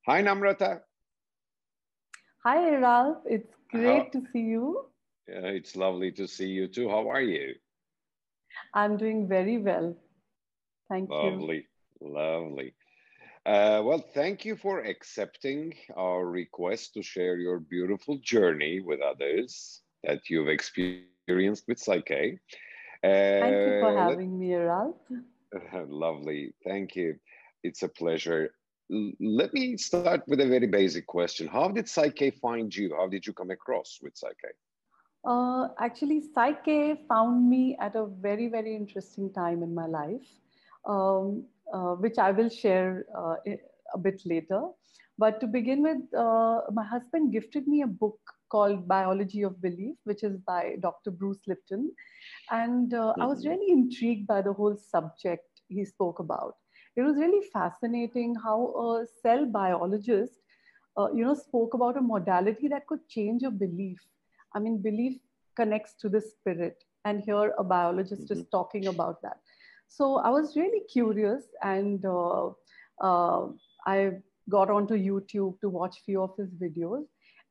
Hi, Namrata. Hi, Ralph. It's great How? to see you. It's lovely to see you too. How are you? I'm doing very well. Thank you. Lovely, lovely. Well, thank you for accepting our request to share your beautiful journey with others that you've experienced with PSYCH-K. Thank you for Let having me, Ralph. Lovely. Thank you. It's a pleasure. Let me start with a very basic question. How did PSYCH-K find you? How did you come across with PSYCH-K? Actually, Psyche found me at a very, very interesting time in my life, which I will share a bit later. But to begin with, my husband gifted me a book called Biology of Belief, which is by Dr. Bruce Lipton. And I was Hmm. really intrigued by the whole subject he spoke about. It was really fascinating how a cell biologist, spoke about a modality that could change a belief. I mean, belief connects to the spirit, and here a biologist is Hmm. talking about that. So I was really curious, and I got onto YouTube to watch few of his videos,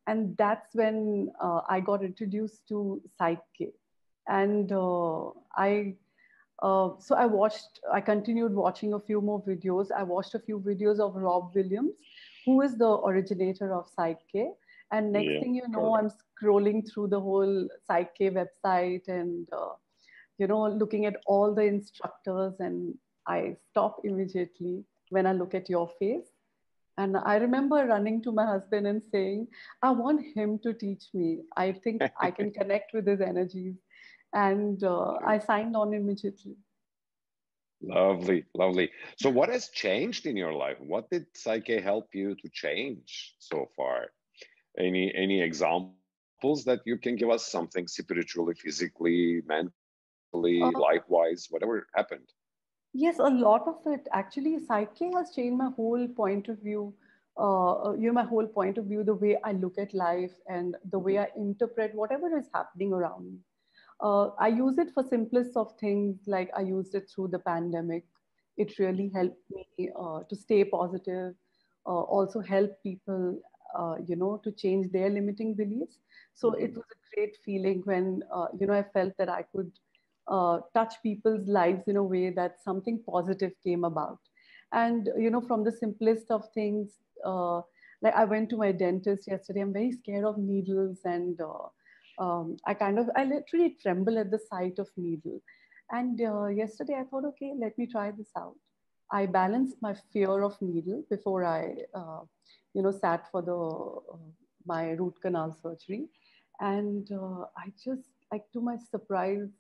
and that's when I got introduced to PSYCH-K. And I continued watching a few more videos. I watched a few videos of Rob Williams, who is the originator of PSYCH-K. And next Yeah, thing you know, I'm correct. scrolling through the whole PSYCH-K website and, looking at all the instructors. And I stop immediately when I look at your face. And I remember running to my husband and saying, I want him to teach me. I think I can connect with his energies. And I signed on immediately. Lovely, lovely. So, what has changed in your life? What did Psyche help you to change so far? Any examples that you can give us? Something spiritually, physically, mentally, life-wise, whatever happened. Yes, a lot of it. Actually, Psyche has changed my whole point of view. My whole point of view, the way I look at life and the way Hmm. I interpret whatever is happening around me. I use it for simplest of things, like I used it through the pandemic. It really Hmm. helped me to stay positive, also help people, to change their limiting beliefs. So it Hmm. was a great feeling when, I felt that I could touch people's lives in a way that something positive came about. And, from the simplest of things, like I went to my dentist yesterday. I'm very scared of needles, and I literally tremble at the sight of needle. And yesterday I thought, okay, let me try this out. I balanced my fear of needle before I, sat for the my root canal surgery, and I just, like, to my surprise,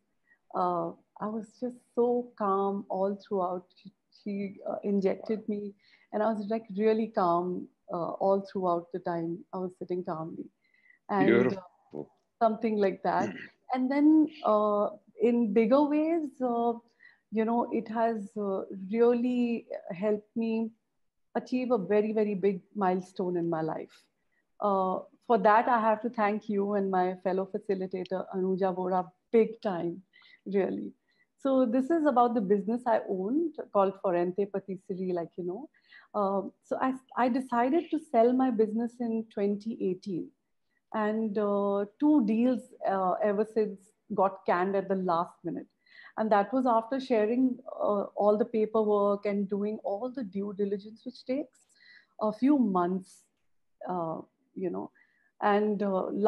I was just so calm all throughout. She Wow. injected me, and I was like really calm all throughout the time I was sitting calmly, and Beautiful. something like that. And then in bigger ways, it has really helped me achieve a very, very big milestone in my life. For that, I have to thank you and my fellow facilitator, Anuja Vora, big time, really. So this is about the business I owned called Forente Patisserie, I decided to sell my business in 2018, and two deals ever since got canned at the last minute. And that was after sharing all the paperwork and doing all the due diligence, which takes a few months, uh, you know. And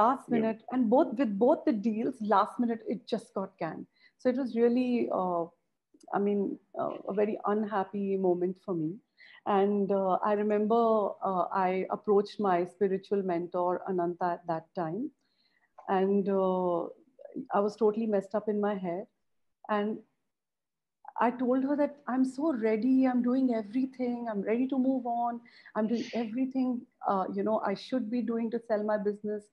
last Yeah. minute, and both the deals, last minute, it just got canned. So it was really, a very unhappy moment for me. And I remember I approached my spiritual mentor, Ananta, at that time. And I was totally messed up in my head. And I told her that I'm so ready. I'm doing everything. I'm ready to move on. I'm doing everything, I should be doing to sell my business.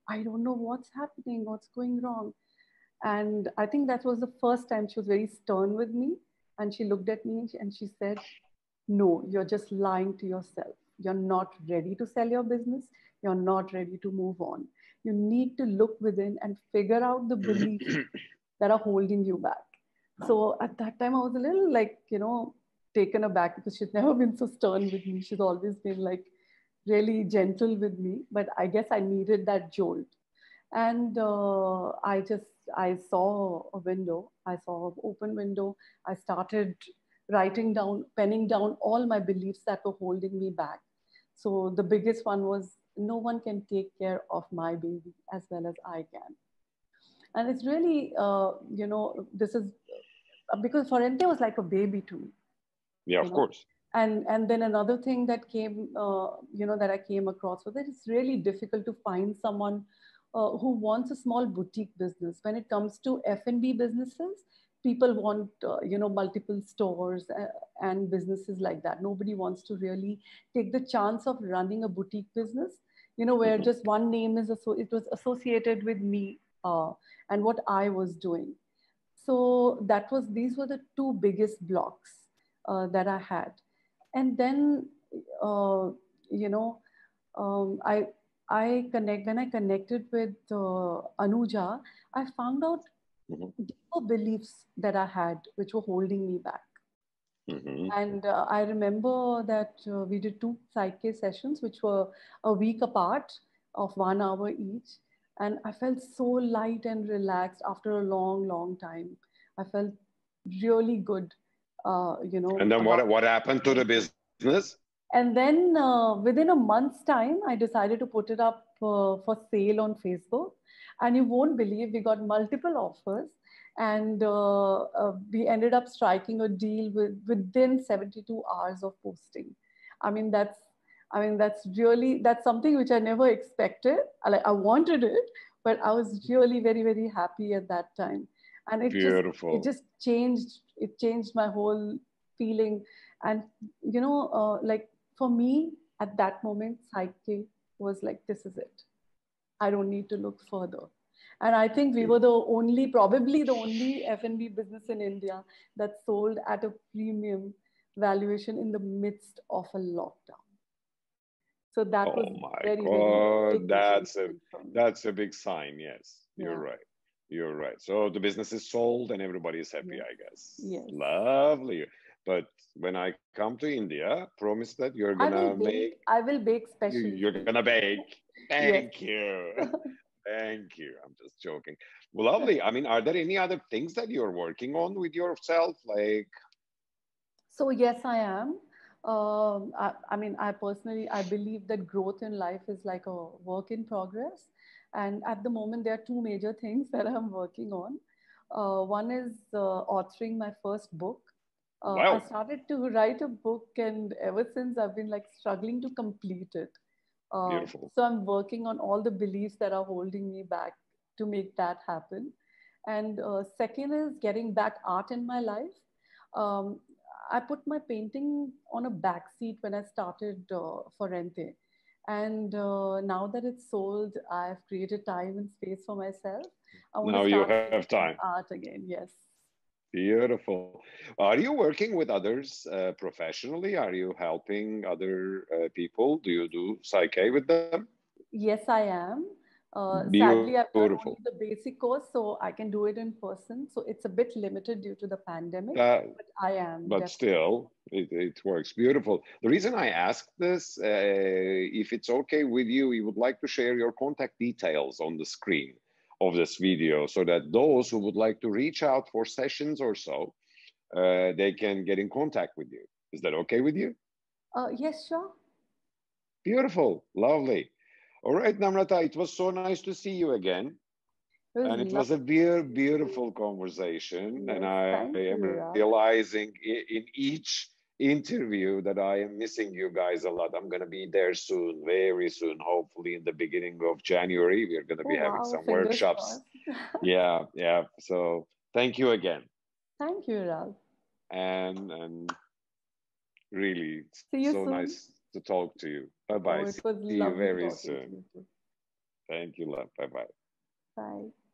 I don't know what's happening, what's going wrong. And I think that was the first time she was very stern with me. And she looked at me and she said, no, you're just lying to yourself. You're not ready to sell your business. You're not ready to move on. You need to look within and figure out the beliefs that are holding you back. So at that time, I was a little, like, taken aback, because she's never been so stern with me. She's always been like, really gentle with me, but I guess I needed that jolt. And I saw a window, I saw an open window. I started writing down, penning down all my beliefs that were holding me back. So the biggest one was, no one can take care of my baby as well as I can. And it's really, this is because Forente was like a baby to me, Yeah, you of know. course. And then another thing that came, that I came across was that it's really difficult to find someone who wants a small boutique business. When it comes to F&B businesses, people want, multiple stores and businesses like that. Nobody wants to really take the chance of running a boutique business, where Hmm. just one name is, it was associated with me and what I was doing. So these were the two biggest blocks that I had. And then, uh, you know, I when I connected with Anuja, I found out Hmm. deeper beliefs that I had, which were holding me back. Hmm. And I remember that we did two PSYCH-K sessions, which were a week apart of 1 hour each. And I felt so light and relaxed after a long, long time. I felt really good, And then about what happened to the business? and then within a month's time, I decided to put it up for sale on Facebook. And you won't believe we got multiple offers. And we ended up striking a deal within 72 hours of posting. I mean, that's, that's something which I never expected. I wanted it, but I was really very, very happy at that time. And it Beautiful. just changed my whole feeling. And, like, for me, at that moment, PSYCH-K was like, this is it. I don't need to look further. And I think we were probably the only F&B business in India that sold at a premium valuation in the midst of a lockdown. So that was Oh my very, very God, big achievement for me. that's a big sign. Yes, you're Yeah. right. You're right. So the business is sold and everybody is happy, Yes. I guess. Yes. Lovely. But when I come to India, promise that you're gonna make I will bake specially you're for gonna you. bake. Yes. Thank you. Thank you. I'm just joking. Lovely. I mean, are there any other things that you're working on with yourself? Like, So yes, I am. I personally, I believe that growth in life is like a work in progress. And at the moment, there are two major things that I'm working on. One is authoring my first book. I well, started to write a book, and ever since I've been like struggling to complete it. beautiful. So I'm working on all the beliefs that are holding me back to make that happen. And second is getting back art in my life. Um, I put my painting on a back seat when I started for Rente. And now that it's sold, I've created time and space for myself. I want to Now you start have making time. art again. Yes. Beautiful. Are you working with others professionally? Are you helping other people? Do you do Psyche with them? Yes, I am. Sadly, I've done Beautiful. only the basic course, so I can do it in person. So it's a bit limited due to the pandemic, Uh, but I am but definitely. still, it works. Beautiful. The reason I asked this, if it's okay with you, we would like to share your contact details on the screen of this video so that those who would like to reach out for sessions or so, they can get in contact with you. Is that okay with you? Yes, sure. Beautiful. Lovely. All right, Namrata, it was so nice to see you again. It was And it was a lovely to see you beautiful too. conversation. And Yes, I thank am you, Raj. realizing in each interview that I am missing you guys a lot. I'm going to be there soon, very soon, hopefully in the beginning of January. We're going to Oh, be having wow. some Fingers workshops. crossed. Yeah, yeah. So thank you again. Thank you, Raj. And really, it's See so you soon. nice to talk to you. Bye bye. Oh, it See was you very lovely soon. talking to you too. Thank you, love. Bye bye. Bye.